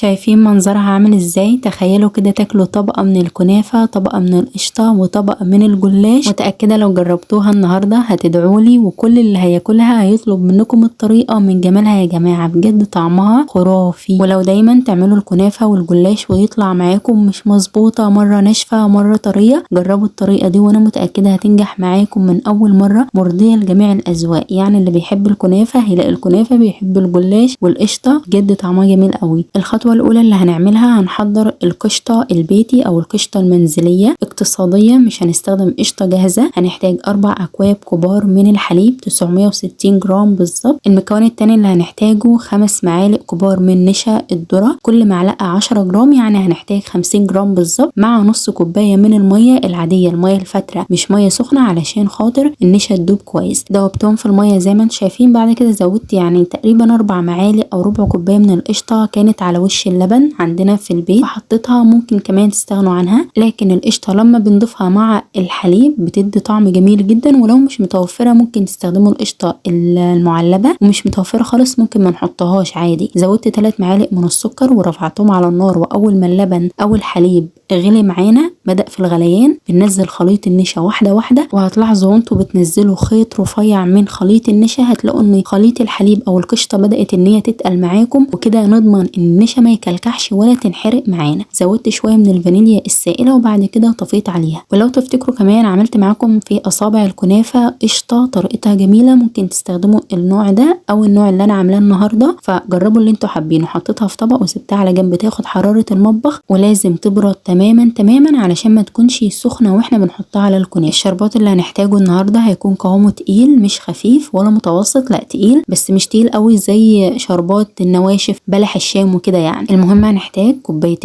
شايفين منظرها عامل ازاي؟ تخيلوا كده تاكلوا طبقة من الكنافة، طبقة من القشطة، وطبقة من الجلاش. متأكدة لو جربتوها النهاردة هتدعولي، وكل اللي هياكلها هيطلب منكم الطريقة من جمالها يا جماعة. بجد طعمها خرافي. ولو دايما تعملوا الكنافة والجلاش ويطلع معاكم مش مظبوطة، مرة ناشفة مرة طرية، جربوا الطريقة دي وانا متأكدة هتنجح معاكم من اول مرة، مرضية لجميع الاذواق. يعني اللي بيحب الكنافة هيلاقي الكنافة، بيحب الجلاش والقشطة، بجد طعمها جميل قوي. الخطوة الأولى اللي هنعملها هنحضر القشطة البيتي أو القشطة المنزلية اقتصادية، مش هنستخدم قشطة جاهزة. هنحتاج 4 أكواب كبار من الحليب 960 جرام بالظبط. المكون التاني اللي هنحتاجه 5 معالق كبار من نشا الذرة، كل معلقة 10 جرام، يعني هنحتاج 50 جرام بالظبط، مع نص كوباية من المية العادية، المية الفترة مش مية سخنة، علشان خاطر النشا تدوب كويس. دوبتهم في المية زي ما انتم شايفين. بعد كده زودت يعني تقريبا 4 معالق أو ربع كوباية من القشطة، كانت على وش اللبن عندنا في البيت فحطيتها. ممكن كمان تستغنوا عنها، لكن القشطه لما بنضيفها مع الحليب بتدي طعم جميل جدا. ولو مش متوفره ممكن تستخدموا القشطه المعلبه، ومش متوفره خالص ممكن ما نحطهاش عادي. زودت 3 معالق من السكر ورفعتهم على النار، واول ما اللبن او الحليب غلي معانا، بدأ في الغليان، بننزل خليط النشا واحده واحده. وهتلاحظوا وانتوا بتنزلوا خيط رفيع من خليط النشا هتلاقوا ان خليط الحليب او القشطه بدأت ان هي تتقل معاكم، وكده نضمن ان النشا ما يكلكعش ولا تنحرق معانا. زودت شويه من الفانيليا السائله وبعد كده طفيت عليها. ولو تفتكروا كمان عملت معاكم في اصابع الكنافه قشطه طريقتها جميله، ممكن تستخدموا النوع ده او النوع اللي انا عاملاه النهارده، فجربوا اللي انتوا حابينه. حطيتها في طبق وسبتها على جنب تاخد حراره المطبخ، ولازم تبرد تماما تماما علشان ما تكونش سخنه واحنا بنحطها على الكنافه. الشربات اللي هنحتاجه النهارده هيكون قوامه تقيل، مش خفيف ولا متوسط، لا تقيل، بس مش تقيل قوي زي شربات النواشف بلح الشام وكده يعني. المهم هنحتاج 2.25 كوباية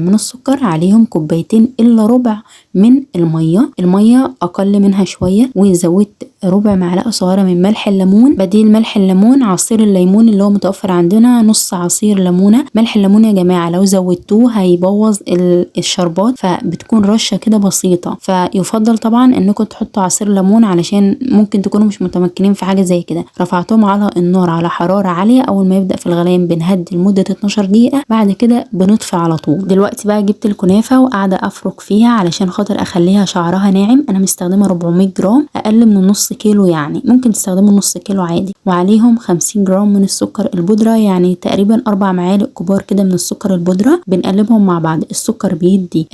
من السكر، عليهم 2.25 كوباية من المية اقل منها شويه. وزودت ربع معلقه صغيره من ملح الليمون، بديل ملح الليمون عصير الليمون اللي هو متوفر عندنا، نص عصير ليمونه. ملح الليمون يا جماعه لو زودتوه هيبوظ الشربات، فبتكون رشه كده بسيطه. فيفضل طبعا انكم تحطوا عصير ليمون علشان ممكن تكونوا مش متمكنين في حاجه زي كده. رفعتهم على النار على حراره عاليه. اول ما يبدا في الغليان بنهدي لمده 12 دقيقه، بعد كده بنطفي على طول. دلوقتي بقى جبت الكنافه وقاعده افرك فيها علشان خاطر اخليها شعرها ناعم. انا مستخدمه 400 جرام، اقل من نص كيلو، يعني ممكن تستخدموا نص كيلو عادي. وعليهم 50 جرام من السكر البودره، يعني تقريبا 4 معالق كبار كده من السكر البودره. بنقلبهم مع بعض. السكر بيدي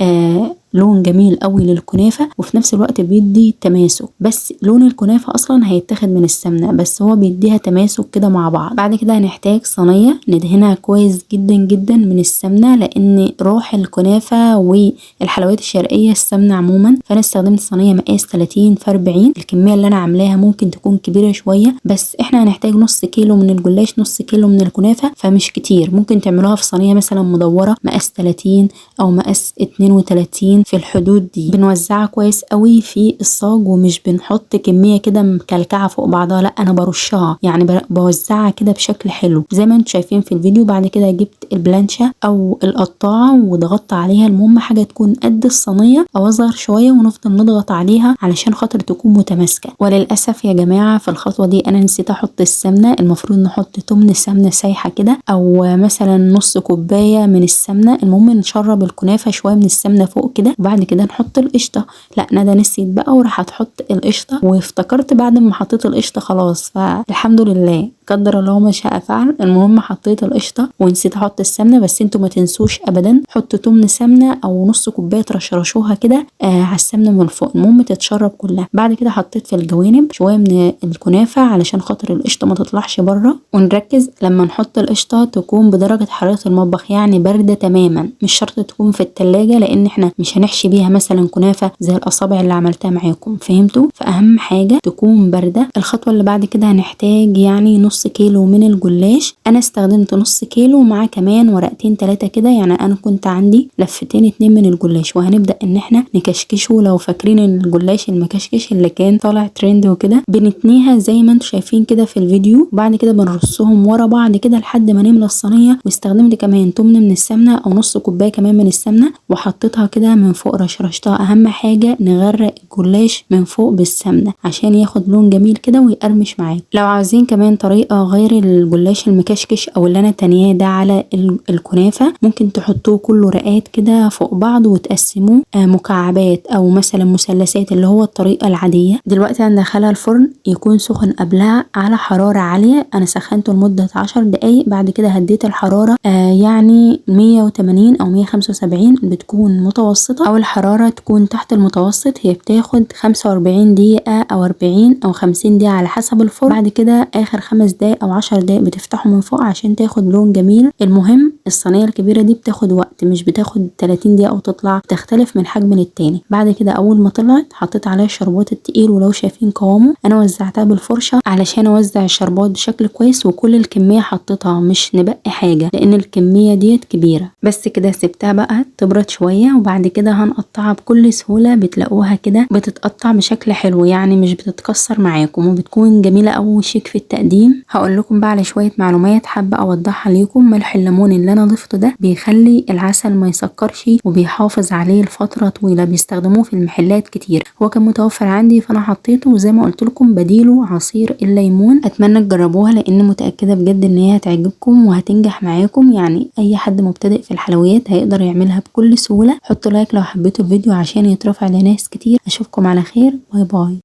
لون جميل قوي للكنافه، وفي نفس الوقت بيدي تماسك. بس لون الكنافه اصلا هيتاخد من السمنه، بس هو بيديها تماسك كده مع بعض. بعد كده هنحتاج صينيه ندهنها كويس جدا جدا من السمنه، لان روح الكنافه والحلويات الشرقيه السمنه عموما. فانا استخدمت صينيه مقاس 30 في 40. الكميه اللي انا عاملاها ممكن تكون كبيره شويه، بس احنا هنحتاج نص كيلو من الجلاش، نص كيلو من الكنافه، فمش كتير. ممكن تعملوها في صينيه مثلا مدوره مقاس 30 او مقاس 32 في الحدود دي. بنوزعها كويس قوي في الصاج، ومش بنحط كميه كده مكلكعه فوق بعضها، لا انا برشها، يعني بوزعها كده بشكل حلو زي ما انتم شايفين في الفيديو. بعد كده جبت البلانشه او القطاعه وضغطت عليها. المهم حاجه تكون قد الصينيه او اصغر شويه، ونفضل نضغط عليها علشان خاطر تكون متماسكه. وللاسف يا جماعه في الخطوه دي انا نسيت احط السمنه. المفروض نحط تمن سمنه سايحه كده، او مثلا نص كوبايه من السمنه. المهم نشرب الكنافه شويه من السمنه فوق كده، وبعد كده نحط القشطه. لا ندى نسيت بقى وراح تحط القشطه، وافتكرت بعد ما حطيت القشطه خلاص، فالحمد لله قدر الله ما شاء فعل. المهم حطيت القشطه ونسيت احط السمنه. بس انتوا ما تنسوش ابدا حطوا تمن سمنه او نص كوبايه، ترشرشوها كده على السمنه من فوق، المهم تتشرب كلها. بعد كده حطيت في الجوانب شويه من الكنافه علشان خاطر القشطه ما تطلعش بره. ونركز لما نحط القشطه تكون بدرجه حراره المطبخ، يعني بارده تماما، مش شرط تكون في التلاجة، لان احنا مش هنحشي بيها مثلا كنافه زي الاصابع اللي عملتها معاكم، فهمتوا؟ فاهم حاجه تكون بارده. الخطوه اللي بعد كده هنحتاج يعني نص كيلو من الجلاش. انا استخدمت نص كيلو مع كمان ورقتين 3 كده، يعني انا كنت عندي لفتين 2 من الجلاش. وهنبدا ان احنا نكشكشه. لو فاكرين الجلاش المكشكش اللي كان طالع ترند وكده، بنتنيها زي ما انتم شايفين كده في الفيديو. بعد كده بنرصهم ورا بعض كده لحد ما نملى الصينيه. واستخدمت كمان تمن من السمنه او نص كوبايه كمان من السمنه، وحطيتها كده من فوق، رشرشتها. اهم حاجه نغرق الجلاش من فوق بالسمنه عشان ياخد لون جميل كده ويقرمش معاك. لو عاوزين كمان طريقه طريقة غير الجلاش المكشكش او اللي انا تانياه ده على الكنافة. ممكن تحطوه كله رقات كده فوق بعض وتقسموه مكعبات او مثلا مثلثات اللي هو الطريقة العادية. دلوقتي هندخلها الفرن يكون سخن قبلها على حرارة عالية. انا سخنته لمدة 10 دقايق، بعد كده هديت الحرارة يعني 180 او 175 بتكون متوسطة، او الحرارة تكون تحت المتوسط. هي بتاخد 45 دقيقة او 40 او 50 دقيقة على حسب الفرن. بعد كده اخر 5 دقايق او 10 دقايق بتفتحه من فوق عشان تاخد لون جميل. المهم الصينية الكبيرة دي بتاخد وقت، مش بتاخد 30 دقيقة وتطلع، بتختلف من حجم للتاني. بعد كده اول ما طلعت حطيت عليها الشربات التقيل، ولو شايفين قوامه انا وزعتها بالفرشة علشان اوزع الشربات بشكل كويس، وكل الكمية حطيتها مش نبقي حاجة لان الكمية ديت كبيرة. بس كده سبتها بقى تبرد شوية، وبعد كده هنقطعها بكل سهولة. بتلاقوها كده بتتقطع بشكل حلو، يعني مش بتتكسر معاكم، وبتكون جميلة أوي وشيك في التقديم. هقول لكم بقى على شوية معلومات حابة اوضحها ليكم. ملح الليمون اللي انا ضفته ده بيخلي العسل ما يسكرش وبيحافظ عليه لفترة طويلة، بيستخدموه في المحلات كتير. هو كان متوفر عندي فانا حطيته، وزي ما قلت لكم بديله عصير الليمون. اتمنى تجربوها لان متأكدة بجد ان هي هتعجبكم وهتنجح معاكم. يعني اي حد مبتدئ في الحلويات هيقدر يعملها بكل سهولة. حطوا لايك لو حبيتوا الفيديو عشان يترفع لناس كتير. اشوفكم على خير، باي باي.